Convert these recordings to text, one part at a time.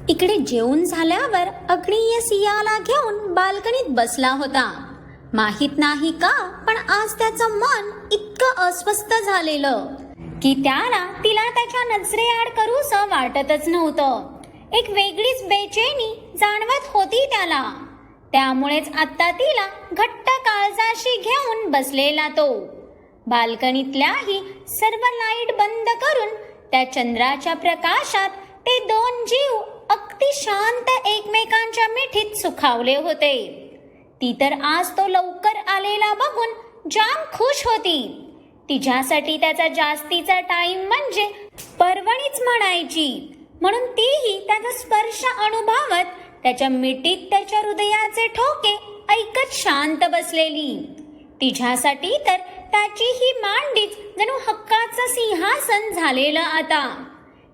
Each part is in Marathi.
इकडे जेवून झाल्यावर अग्निय सियाला घेऊन बाल्कनीत बसला होता. माहित नाही का, पण आज त्याचं मन इतकं अस्वस्थ झालेलं की त्याला तिला त्याच्या नजरेआड करूसं वाटतच नव्हतं. एक वेगळीच बेचैनी जाणवत होती त्याला. त्यामुळेच आता तिला घट्ट काळजाशी घेऊन बसलेला तो. बाल्कनीतल्याही सर्व लाईट बंद करून त्या चंद्राच्या प्रकाशात ते दोन जीव अगदी शांत एकमेकांच्या मिठीत सुखावले होते. ती तर आज तो लवकर आलेला बघून जाम खुश होती. तिच्यासाठी त्याचा जास्तीचा टाइम म्हणजे पर्वणीच म्हणायची. म्हणून तीही त्याचा स्पर्श अनुभवत त्याच्या मिठीत त्याच्या हृदयाचे ठोके ऐकत शांत बसलेली. तिच्यासाठी तर त्याची ही मांडीच जणू हक्काचं सिंहासन झालेलं आता,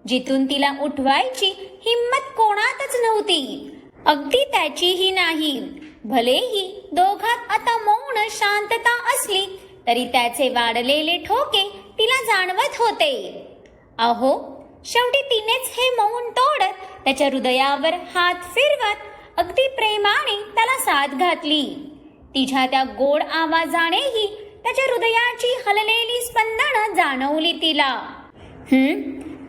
जिथून तिला उठवायची हिम्मत कोणातच नव्हती, अगदी त्याचीही नाही. भलेही दोघात आता मौन शांतता असली तरी त्याचे वाढलेले ठोके तिला जाणवत होते. अहो, शेवटी तिनेच हे मौन तोडत त्याच्या हृदयावर हात फिरवत अगदी प्रेमाने त्याला साथ घातली. तिच्या त्या गोड आवाजानेही त्याच्या हृदयाची हललेली स्पंदनं जाणवली तिला.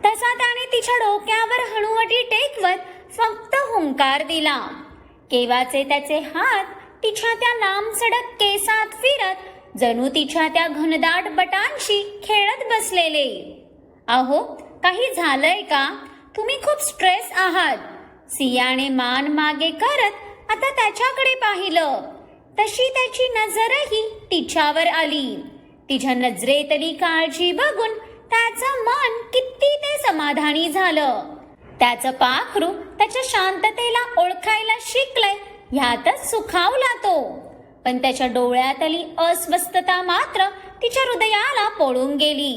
तसा त्याने तिच्या डोक्यावर हनुवटी टेकवत फक्त हुंकार दिला. केव्हाचे त्याचे हात तिच्या त्या लांबसडक केसात फिरत जणू तिच्या त्या घनदाट बटांशी खेळत बसलेले. अहो, काही झालंय का? तुम्ही खूप स्ट्रेस आहात. सियाने मान मागे करत आता त्याच्याकडे पाहिलं. तशी त्याची नजरही तिच्यावर आली. तिच्या नजरेतली काळजी बघून त्याचं मन किती ते समाधानी झालं. त्याचं पाखरू त्याच्या शांततेला ओळखायला शिकलंय ह्यातच सुखावला तो. पण त्याच्या डोळ्यातली अस्वस्थता मात्र तिच्या हृदयाला पळून गेली.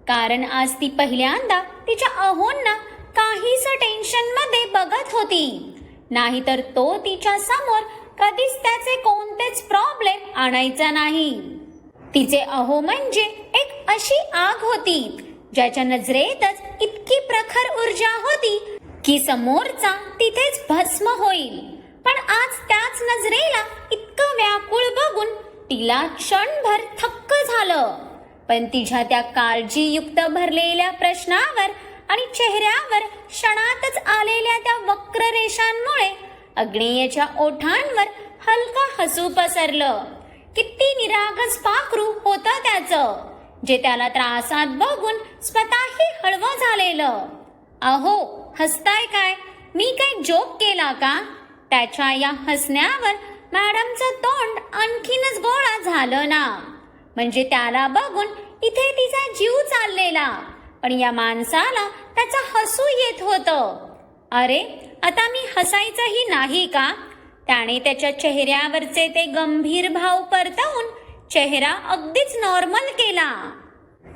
कारण आज ती पहिल्यांदा तिच्या अहोंना काहीस टेन्शन मध्ये बघत होती. नाहीतर तो तिच्या समोर कधीच त्याचे कोणतेच प्रॉब्लेम आणायचा नाही. तिचे अहो म्हणजे एक अशी आग होती ज्याच्या नजरेतच इतकी प्रखर ऊर्जा होती की समोरचा तिथेच भस्म होईल. पण आज त्याच नजरेला इतकं व्याकुळ बघून तिला क्षणभर थक्क झालं. पण तिच्या त्या काळजीयुक्त भरलेल्या प्रश्नावर आणि चेहऱ्यावर क्षणातच आलेल्या त्या वक्र रेषांमुळे अग्नेयच्या ओठांवर हलका हसू पसरलं. किती निरागस पाखरू होतं त्याचं, जे त्याला त्रासात बघून स्वतःही हळवं झालेलं. अहो, हसताय काय? मी काही जोक केला का? त्याच्या या हसण्यावर मॅडमचं तोंड आणखीनच गोळा झालं ना. म्हणजे त्याला बघून इथे तिचा जीव चाललेला, पण या माणसाला त्याचं हसू येत होतं. अरे, आता मी हसायचंही नाही का? त्याने त्याच्या चेहऱ्यावरचे ते गंभीर भाव परतवून चेहरा अगदीच नॉर्मल केला.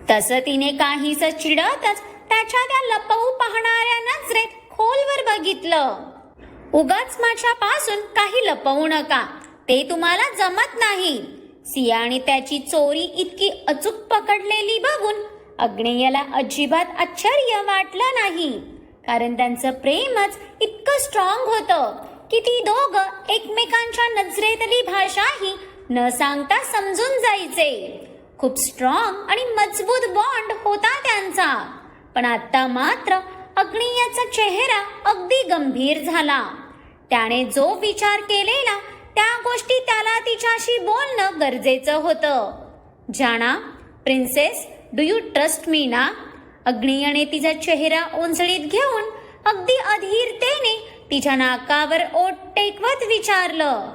तसं तिने काहीस चिडतच त्याच्या त्या लपवू पाहणाऱ्या नजरेत खोलवर बघितलं. उगाच माझ्यापासून काही लपवू नका, ते तुम्हाला जमत नाही. सियाने त्याची चोरी इतकी अचूक पकडलेली बघून अग्नेयला अजिबात आश्चर्य वाटलं नाही. कारण त्यांचं प्रेमच इतकं स्ट्रॉंग होतं की ती दोघं एकमेकांच्या नजरेतली भाषाही न सांगता समजून जायचे. खूप स्ट्रॉंग आणि मजबूत बॉन्ड होता त्यांचा. पण आता मात्र अग्नेयचा चेहरा अगदी गंभीर झाला. त्याने जो विचार केलेला त्या गोष्टी त्याला तिच्याशी बोलणं गरजेचं होतं. जाना, princess, do you trust me ना? अग्नेयने तिचा चेहरा ओंजळीत घेऊन अगदी अधीरतेने तिच्या नाकावर ओठ टेकवत विचारलं.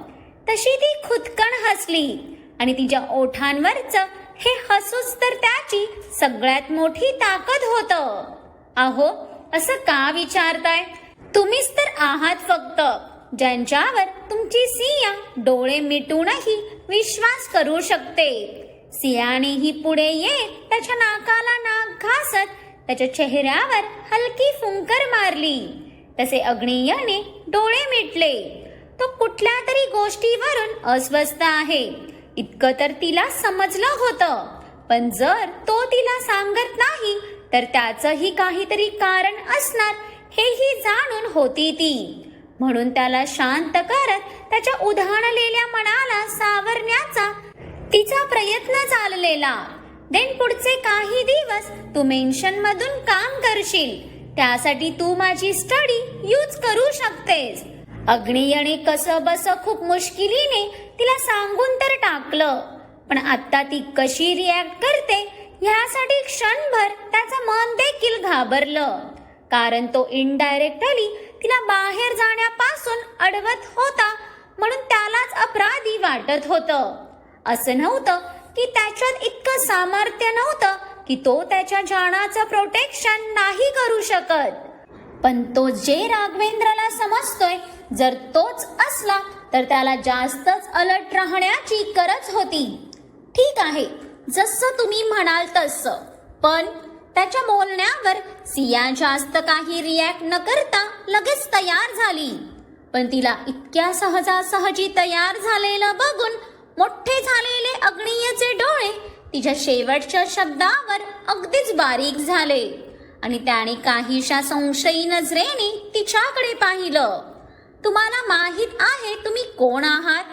तशी ती खुदकन हसली आणि तिच्या ओठांवरचं हे हसूच तर त्याची सगळ्यात मोठी ताकद होतं. अहो, असं का विचारताय? तुम्हीच तर आहात फक्त ज्यांच्यावर तुमची सिया डोळे मिटूनही विश्वास करू शकते. सियानेही पुढे येत त्याच्या नाकाला नाक घासत त्याच्या चेहऱ्यावर हलकी फुंकर मारली. तसे अग्नेयने डोळे मिटले. तो कुठल्या तरी गोष्टीवरून अस्वस्थ आहे इतकं तर तिला समजलं होतं. पण जर तो तिला सांगत नाही तर त्याचंही काहीतरी कारण असणार हेही जाणून होती ती. म्हणून त्याला शांत करत त्याच्या उधाणलेल्या मनाला सावरण्याचा तिचा प्रयत्न चाललेला. देन पुढचे काही दिवस तू मेन्शन मधून काम करशील, त्यासाठी तू माझी स्टडी यूज करू शकतेस. अग्नियाने कसं बस खूप मुश्किलीने तिला सांगून तर टाकलं, पण आता ती कशी रिॲक्ट करते ह्यासाठी क्षणभर त्याचं मन देखील घाबरलं. कारण तो इनडायरेक्टली तिला बाहेर जाण्यापासून अडवत होता, म्हणून त्यालाच अपराधी वाटत होतं. असं नव्हतं की त्याच्यात इतकं सामर्थ्य नव्हतं की तो त्याच्या जानाचं प्रोटेक्शन नाही करू शकत. पण तो जे राघवेंद्रला समजतोय, जर तोच असला तर त्याला जास्तच अलर्ट राहण्याची गरज होती. ठीक आहे, जसं तुम्ही म्हणाल तसं. पण त्याच्या बोलण्यावर सिया जास्त काही रिॲक्ट न करता लगेच तयार झाली. पण तिला इतक्या सहजासहजी तयार झालेलं बघून मोठे झालेले अग्नियचे डोळे तिच्या शेवटच्या शब्दावर अगदीच बारीक झाले आणि त्याने काहीशा संशयी नजरेने तिच्याकडे पाहिलं. तुम्हाला माहित आहे तुम्ही कोण आहात?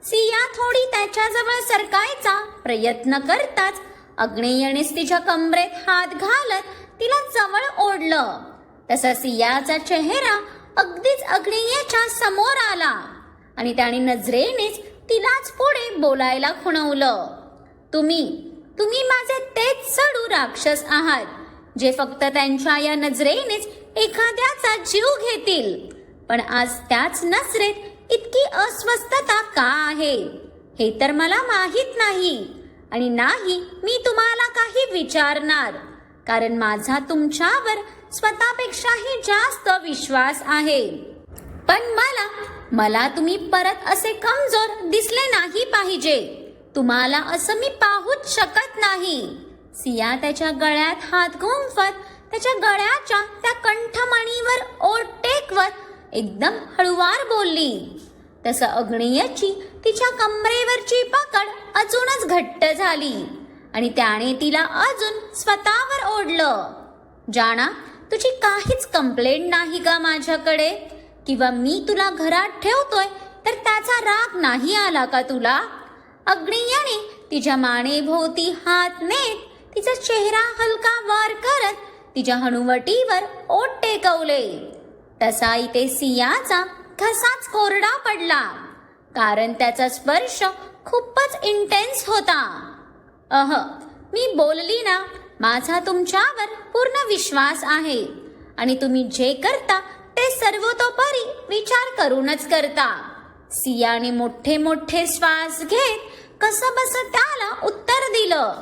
सिया थोडी त्याच्याजवळ सरकायचा प्रयत्न करताच अग्नेयनेच तिच्या कमरेत हात घालत तिला जवळ ओढलं. तसा सियाचा चेहरा अगदीच अग्नेयच्या समोर आला आणि त्याने नजरेनेच तिलाच पुढे बोलायला खुणवलं. तुम्ही माझे तेच सडू राक्षस आहात, जे फक्त त्यांच्या या नजरेनेच एखाद्याचा जीव घेतील. पण आज त्याच नजरेत इतकी अस्वस्थता का आहे हे तर मला माहित नाही, आणि नाही मी तुम्हाला काही विचारणार, कारण माझा तुमच्यावर स्वतःपेक्षाही जास्त विश्वास आहे. पण मला तुम्ही परत असे कमजोर दिसले नाही पाहिजे. तुम्हाला असं मी पाहूच शकत नाही. सिया त्याच्या गळ्यात हात घुमवत त्याच्या गळ्याच्या त्या कंठमणीवर ओठ टेकवत एकदम हळुवार बोलली. तसं अग्नियची तिच्या कमरेवरची पकड अजूनच घट्ट झाली आणि त्याने तिला अजून स्वतःवर ओढलं. जाना, तुझी काहीच कंप्लेंट नाही का माझ्याकडे? किंवा मी तुला घरात ठेवतोय तर त्याचा राग नाही आला का तुला? अग्नियाने तिच्या मानेभोवती हात नेत तिचा चेहरा हलका वर करत तिच्या हनुवटीवर ओठ टेकवले. तसा इथे सियाचा घसाच कोरडा पडला, कारण त्याचा स्पर्श खूपच इंटेन्स होता. मी बोलली ना, माझा तुमच्यावर पूर्ण विश्वास आहे आणि तुम्ही जे करता ते सर्वतोपरी विचार करूनच करता. सियाने मोठे मोठे श्वास घेत कसं बस त्याला उत्तर दिलं,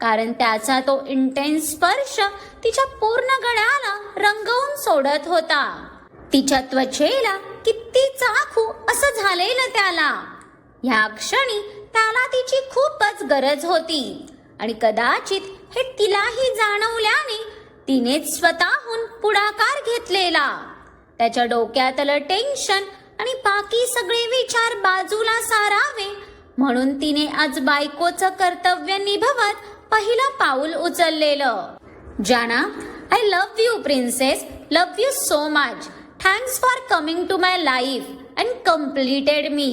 कारण त्याचा तो इंटेन्स स्पर्श तिच्या पूर्ण गळ्याला रंगवून सोडत होता. तिच्या त्वचेला किती चाखू असं झालेलं त्याला. ह्या क्षणी त्याला तिची खूपच गरज होती आणि कदाचित हे तिलाही जाणवल्याने तिनेच स्वतःहून पुढाकार घेतलेला. त्याच्या डोक्यातलं टेन्शन आणि बाकी सगळे विचार बाजूला सारावे म्हणून तिने आज बायकोचं कर्तव्य निभवत पहिलं पाऊल उचललेलं. जाना, I love you princess, love you so much. Thanks for coming to my life and completed me.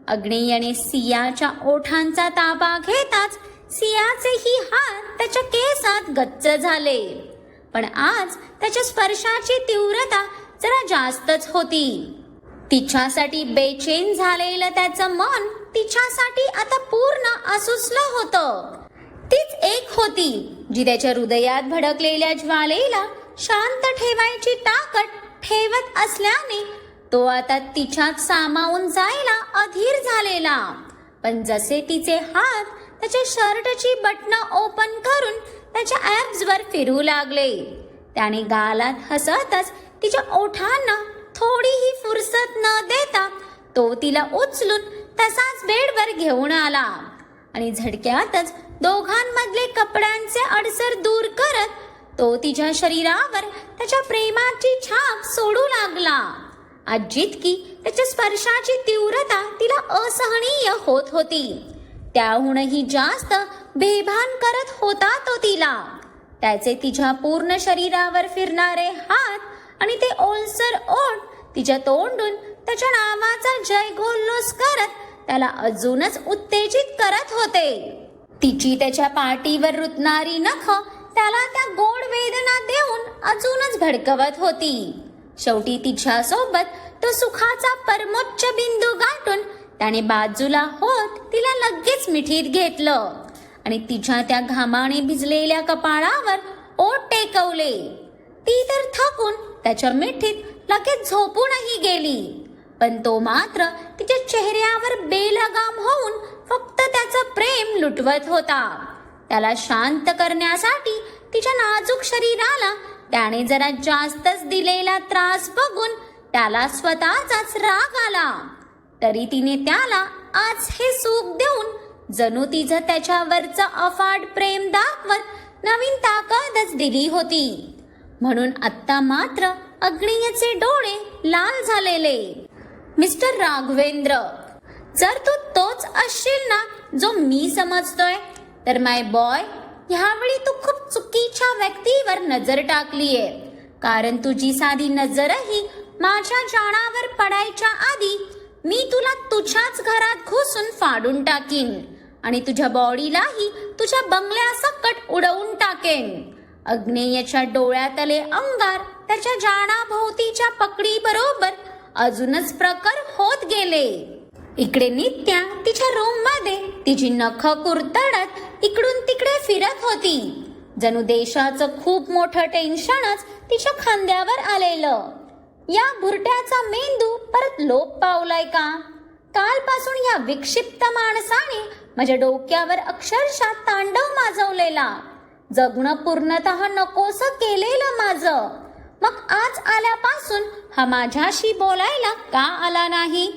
अग्नेयने सियाच्या ओठांचा ताबा घेताच सियाचेही हात त्याच्या केसात गच्च झाले. पण आज त्याच्या स्पर्शाची तीव्रता जरा जास्तच होती. तिच्यासाठी बेचैन झालेलं त्याचं मन तिच्यासाठी आता पूर्ण आसुसलं होतं. तीच एक होती जी त्याच्या हृदयात भडकलेल्या ज्वालेला शांत ठेवायची ताकद ठेवत असल्याने तो आता तिच्यात सामावून जायला अधीर झालेला. पण जसे तिचे हात त्याच्या शर्टची बटणं ओपन करून त्याच्या ॲब्सवर फिरू लागले, त्याने गालात हसतच तिच्या ओठांना थोडीही फुरसत न देता तो तिला उचलून तसाच बेडवर घेऊन आला आणि झटक्यातच दोघांमधले कपड्यांचे अडसर दूर करत तो तिच्या शरीरावर त्याच्या प्रेमाची छाप सोडू लागला. आज जितकी त्याच्या स्पर्शाची तीव्रता तिला असहनीय होत होती, त्याहूनही जास्त बेभान करत होता तो तिला. त्याचे तिच्या पूर्ण शरीरावर फिरणारे हात आणि ते ओलसर ओठ तिच्या तोंडून त्याच्या नावाचा जयघोल्लोस करत त्याला अजूनच उत्तेजित करत होते. तिची त्याच्या पाठीवर रुतणारी नख त्याला त्या गोड वेदना देऊन अजूनच भडकवत होती. शेवटी तिच्या सोबत तो सुखाचा परमोच्च बिंदू गाठून त्याने बाजूला होत तिला लगेच मिठीत घेतलं आणि तिच्या त्या घामाने भिजलेल्या कपाळावर ओठ टेकवले. ती तर थकून त्याच्या मिठीत लगेच झोपूनही गेली, पण तो मात्र तिच्या चेहऱ्यावर बेलगाम होऊन फक्त त्याचं प्रेम लुटवत होता. त्याला शांत करण्यासाठी तिच्या नाजूक शरीराला त्याने जरा जास्तच दिलेला त्रास बघून त्याला स्वतःचाच राग आला. तरी तिने त्याला आज हे सुख देऊन जणू तिचं त्याच्यावरचं अफाट प्रेम दाखवत नवीन ताकदच दिली होती. म्हणून आत्ता मात्र अग्नियचे डोळे लाल झालेले. मिस्टर राघवेंद्र, जर तू तोच असशील ना जो मी समजतोय, तर माय बॉय, ह्यावेळी तू खूप चुकीच्या व्यक्तीवर नजर टाकलीये. कारण तुझी साधी नजरही माझ्या जाणावर पडायच्या आधी मी तुला तुझ्याच घरात घुसून फाडून टाकीन आणि तुझ्या बॉडीलाही तुझ्या बंगल्यासकट उडवून टाकेन. अग्नेयच्या डोळ्यातले अंगार त्याच्या जाणाभोवतीच्या पकडी बरोबर अजूनच प्रखर होत गेले. इकडे नित्या तिच्या रूम मध्ये तिची नख कुरतडत इकडून तिकडे फिरत होती. जणू देशाचं खूप मोठं टेन्शनच तिच्या खांद्यावर आलेलं. या भुरट्याचा मेंदू परत लोप पावलाय का? कालपासून या विक्षिप्त माणसाने माझ्या डोक्यावर अक्षरशः तांडव माजवलेला. जगणं पूर्णतः नकोसं केलेलं माझं. मग आज आल्यापासून हा माझ्याशी बोलायला का आला नाही?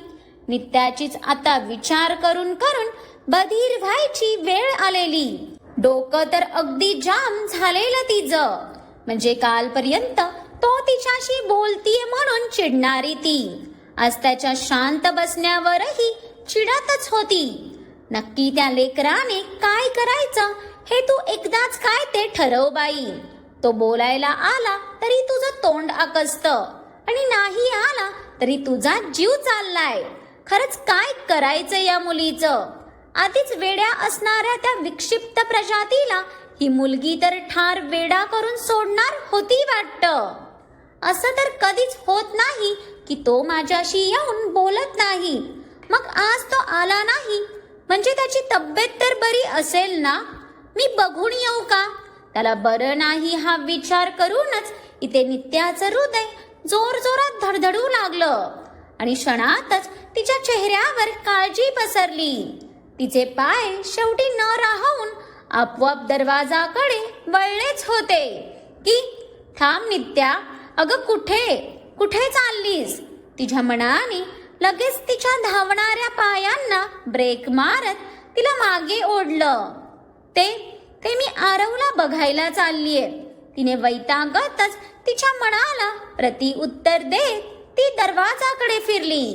नित्याचीच आता विचार करून करून बधीर व्हायची वेळ आलेली. डोकं तर अगदी जाम झालेलं तिचं. म्हणजे कालपर्यंत तो तिच्याशी बोलतीये म्हणून चिडणारी ती आज त्याच्या शांत बसण्यावरही चिडतच होती. नक्की त्या लेकराने काय करायचं हे तू एकदाच काय ते ठरव बाई. तो बोलायला आला तरी तुझं तोंड आकसतं आणि नाही आला तरी तुझा जीव चाललाय. खरंच काय करायचं या मुलीचं? आधीच वेड्या असणाऱ्या त्या विक्षिप्त प्रजातीला ही मुलगी तर ठार वेडा करून सोडणार होती वाटतं. असं तर कधीच होत नाही की तो माझ्याशी येऊन बोलत नाही. मग आज तो आला नाही म्हणजे त्याची तब्येत तर बरी असेल ना? मी बघून येऊ का? त्याला बरं नाही हा विचार करूनच इथे नित्याचं हृदय जोर जोरात धडधडू लागलं आणि क्षणातच तिच्या चेहऱ्यावर काळजी पसरली. तिचे पाय शेवटी न राहून आपोआप दरवाजाकडे वळलेच होते की थांब नित्या, अगं कुठे कुठे चाललीस? तिच्या मनाने लगेच तिच्या धावणाऱ्या पायांना ब्रेक मारत तिला मागे ओढलं. ते मी आरवला बघायला चाललीये. तिने वैतागतच तिच्या मनाला प्रति उत्तर देत ती दरवाजाकडे फिरली.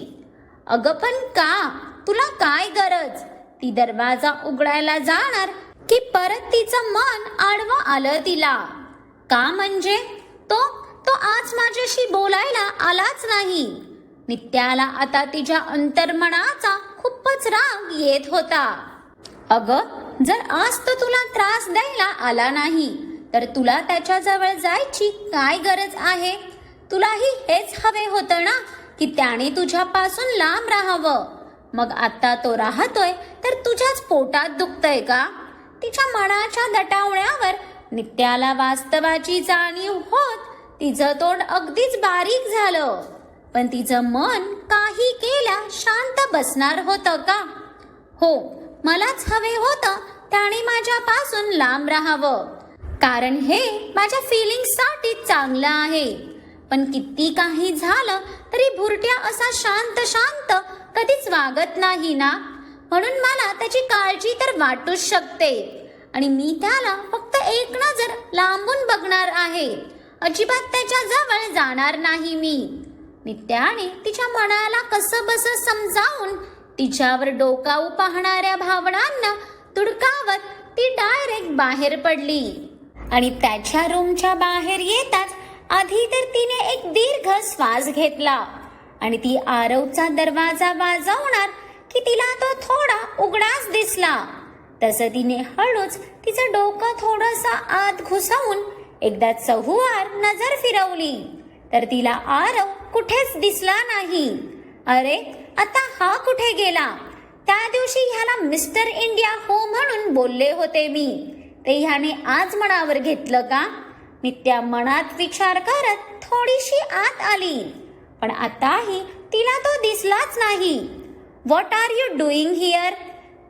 अगं पण का? तुला काय गरज? ती दरवाजा उघडायला जाणार की परत तिचं मन आडवं आलं तिला. का म्हणजे तो आज माझ्याशी बोलायला आलाच नाही. नित्याला आता तिच्या अंतर्मनाचा खूपच राग येत होता. अगं, जर आज तो तुला त्रास द्यायला आला नाही तर तुला त्याच्याजवळ जायची काय गरज आहे? तुलाही हेच हवे होतं ना की त्याने तुझ्यापासून लांब राहावं. मग आता तो राहतोय तर तुझ्याच पोटात दुखतंय का? तिच्या मनाच्या दटावण्यावर नित्याला वास्तवाची जाणीव होत तिचं तोंड अगदीच बारीक झालं. पण तिचं मन काही केल्या शांत बसणार होतं का? हो, मलाच हवे होतं त्याने माझ्यापासून लांब राहावं, कारण हे माझ्या फिलिंग्ससाठी चांगलं आहे. पण किती काही झालं तरी भुरट्या असा शांत शांत कधीच वागत नाही ना. म्हणून मला त्याची काळजी तर वाटूच शकते आणि मी त्याला फक्त एक नजर लांबून बघणार आहे. अजिबात त्याच्या जवळ जाणार नाही मी. नित्याने तिच्या मनाला कसं बस समजावून तिच्यावर डोकावू पाहणाऱ्या भावनांना तुडकावत ती डायरेक्ट बाहेर पडली आणि त्याच्या रूमच्या बाहेर येताच आधी तर तिने एक दीर्घ श्वास घेतला आणि ती आरवचा दरवाजा वाजवणार की तिला तो थोडा उघडाच दिसला. तसं तिने हळूच तिचं डोकं थोडंसं आत घुसवून एकदा चहूवार नजर फिरवली तर तिला आरव कुठेच दिसला नाही. अरे, आता हा कुठे गेला? त्या दिवशी ह्याला मिस्टर इंडिया हो म्हणून बोलले होते मी, ते ह्याने आज मनावर घेतलं का? नित्या मनात विचार करत थोडीशी आत आली, पण आताही तिला तो दिसलाच नाही. What are you doing here?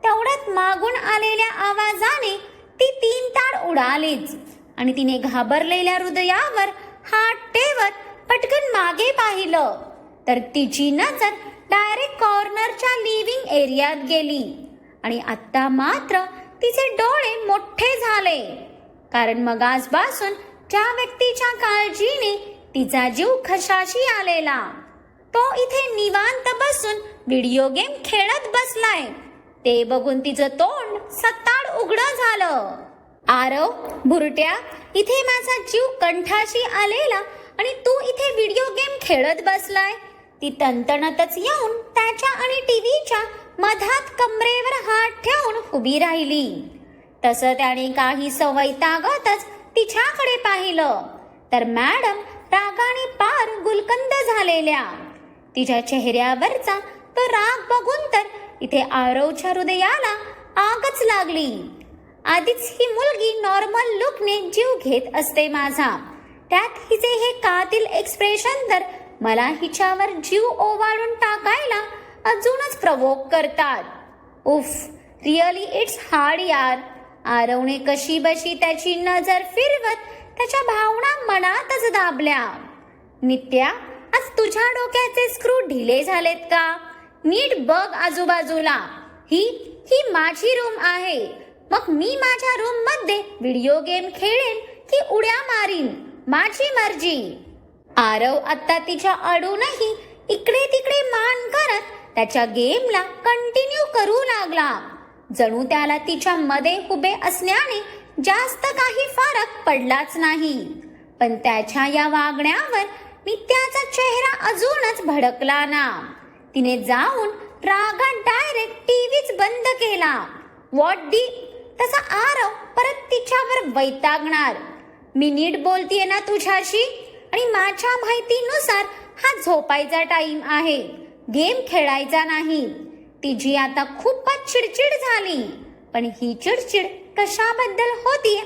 तेवढ्यात मागून आलेल्या आवाजाने ती 3 तार उडालीच आणि तिने घाबरलेल्या हृदयावर हात ठेवत पटकन मागे पाहिलं तर तिची नजर डायरेक्ट कॉर्नरच्या लिव्हिंग एरियात गेली. आणि आत्ता मात्र तिचे डोळे मोठे झाले, कारण मग आजपासून ज्या व्यक्तीच्या काळजीने तिचा जीव खशाशी आलेला, तो इथे निवांत बसून व्हिडिओ गेम खेळत बसलाय. ते बघून तिचं तोंड सत्ताड उघडं झालं. आरव, बुरट्या, इथे माझा जीव कंठाशी आलेला आणि तू इथे व्हिडिओ गेम खेळत बसलाय. ती तणतणतच येऊन त्याच्या आणि टीव्हीच्या मधात कमरेवर हात ठेवून उभी राहिली. तसं त्याने काही वैतागतच तिच्याकडे पाहिलं तर मॅडम रागाने पार गुलकंद झालेल्या. तिच्या चेहऱ्यावरचा तो राग बघून तर इथे आरवच्या हृदयाला आगच लागली. आधीच ही मुलगी नॉर्मल लुकने जीव घेत असते माझा, त्यात हिचे हे कातिल एक्सप्रेशन तर मला हिच्यावर जीव ओवाळून टाकायला अजूनच प्रवोक करतात. उफ, रिअली इट्स हार्ड यार. आरवने कशी बशी त्याची नजर फिरवत त्याच्या भावना मनातच दाबल्या. नित्या, आज तुझ्या डोक्याचे स्क्रू ढिले झालेत का? नीट बघ आजूबाजूला. ही माझी रूम आहे, मग मी माझ्या रूम मध्ये व्हिडिओ गेम खेळेन की उड्या मारीन, माझी मर्जी. आरव आता तिच्या अडूनही इकडे तिकडे मान करत त्याच्या गेमला कंटिन्यू करू लागला. जणू त्याला तिच्या मध्ये उभे असण्याने जास्त काही फरक पडलाच नाही. पण त्याच्या या वागण्यावर नित्याचा चेहरा अजूनच भडकला ना. तिने जाऊन रागात डायरेक्ट टीव्हीच बंद केला. व्हॉट दी? तसा आरव परत तिच्यावर वैतागणार. मी नीट बोलतीये ना तुझ्याशी, आणि माझ्या माहितीनुसार हा झोपायचा टाइम आहे, गेम खेळायचा नाही. तिची आता खूपच चिडचिड झाली, पण ही चिडचिड कशाबद्दल होतीये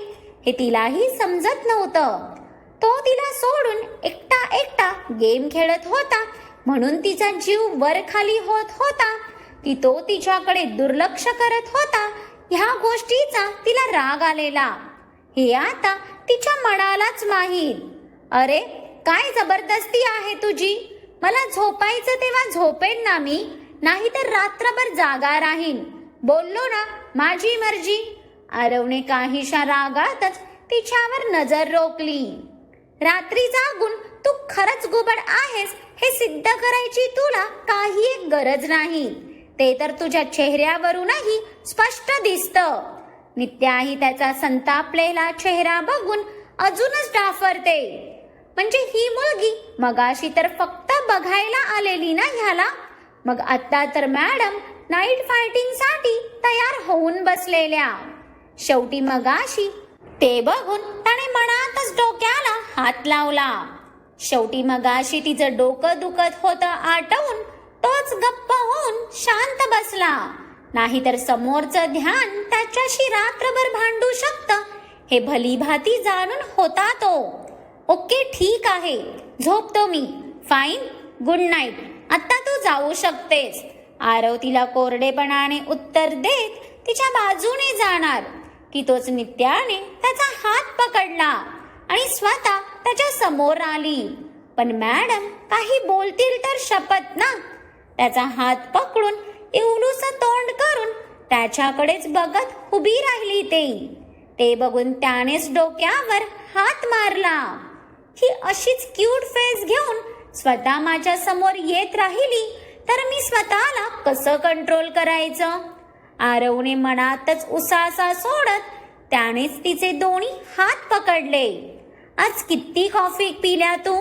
हे तिलाही समजत नव्हतं. तो तिला सोडून एकटा एकटा गेम खेळत होता म्हणून तिचा जीव वर खाली होत होता की तो तिच्याकडे दुर्लक्ष करत होता, ह्या गोष्टीचा तिला राग आलेला. हे आता तिच्या मनालाच माहीत. अरे, काय जबरदस्ती आहे तुझी? मला झोपायचं तेव्हा झोपेन ना मी, नाही तर रात्रभर जागा राहीन. बोललो ना, माझी मर्जी. आरवने काहीशा रागातच तिच्यावर नजर रोखली. रात्री जागून तू खरंच घुबड आहेस हे सिद्ध करायची तुला काही एक गरज नाही, ते तर तुझ्या चेहऱ्यावरूनही स्पष्ट दिसतं. नित्याही त्याचा संतापलेला चेहरा बघून अजूनच डाफरते. म्हणजे ही मुलगी मगाशी तर फक्त बघायला आलेली ना ह्याला, मग आता तर मॅडम नाईट फायटिंग साठी तयार होऊन बसलेल्या. शेवटी मगाशी ते बघून त्याने मनातच डोक्याला हात लावला. शेवटी मगाशी तिचं डोकं दुखत होतं आटवून तोच गप्प होऊन शांत बसला. नाहीतर समोरचं ध्यान त्याच्याशी रात्रभर भांडू शकतं हे भलीभाती जाणून होता तो. ओके, ठीक आहे, झोपतो मी. Fine, good night. आता तू जाऊ शकतेस. आरव तिला कोरडेपणाने उत्तर देत तिच्या बाजूने जाणार की तोच नित्याने त्याचा हात पकडला आणि स्वतः त्याच्या समोर आली. पण मॅडम काही बोलतील तर शपथ ना. त्याचा हात पकडून इवलूसं तोंड करून त्याच्याकडेच बघत उभी राहिली. ते बघून त्यानेच डोक्यावर हात मारला. ही अशीच क्यूट फेस घेऊन स्वतः माझ्या समोर येत राहिली तर मी स्वतःला कसं कंट्रोल करायचं? आरवने मनातच उसासा सोडत त्यानेच तिचे दोन्ही हात पकडले. आज किती कॉफी पिल्या तू?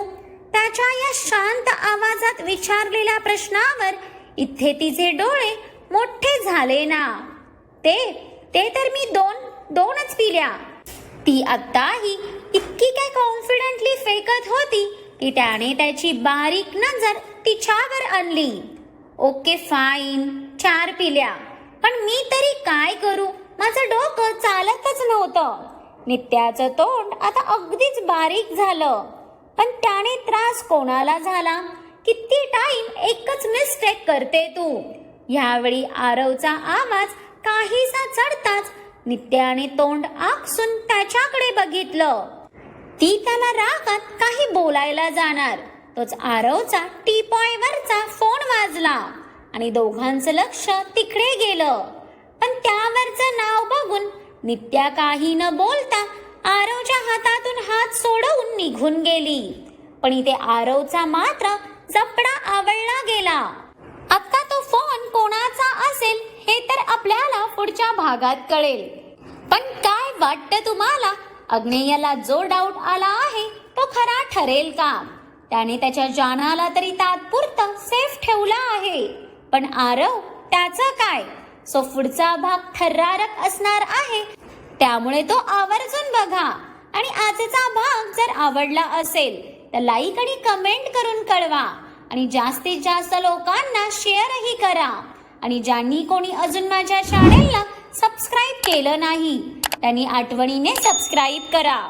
त्याच्या या शांत आवाजात विचारलेल्या प्रश्नावर इथे तिचे डोळे मोठे झाले ना. ते तर मी दोनच पिल्या. ती आत्ताही इतकी काय कॉन्फिडेंटली फेकत होती की त्याने त्याची बारीक नजर तिच्यावर आणली. ओके फाईन, 4 पिल्या. पण मी तरी काय करू, माझं डोकं चालतच नव्हतं. नित्याचं तोंड आता अगदीच बारीक झालं. पण त्याने त्रास कोणाला झाला? किती टाइम एकच मिस्टेक करते तू. यावेळी आरवचा आवाज काहीसा चढताच नित्याने तोंड आकसून त्याच्याकडे बघितलं. ती त्याला रागात काही बोलायला जाणार, तोच आरवचा टीपॉयवरचा फोन वाजला आणि दोघांचं लक्ष तिकडे गेलं. पण त्यावरचं नाव बघून नित्या काही न बोलता आरवच्या हातातून हात सोडवून निघून गेली. पण इथे आरवचा मात्र जपडा आवळला गेला. आता तो फोन कोणाचा असेल हे तर आपल्याला पुढच्या भागात कळेल. पण काय वाटतं तुम्हाला, अग्नेयला जो डाऊट आला आहे तो खरा ठरेल का? त्याने त्याच्या जानाला तरी तात्पुरतं सेफ ठेवला आहे, पण आरव त्याचं काय? सो पुढचा भाग थरारक असणार आहे, त्यामुळे तो आवर्जून बघा. आणि आजचा भाग जर आवडला असेल तर लाईक आणि कमेंट करून कळवा आणि जास्तीत जास्त लोकांना शेअरही करा. आणि ज्यांनी कोणी अजून माझ्या चॅनेलला सबस्क्राईब केलं नाही त्यांनी आठवणीने सबस्क्राईब करा.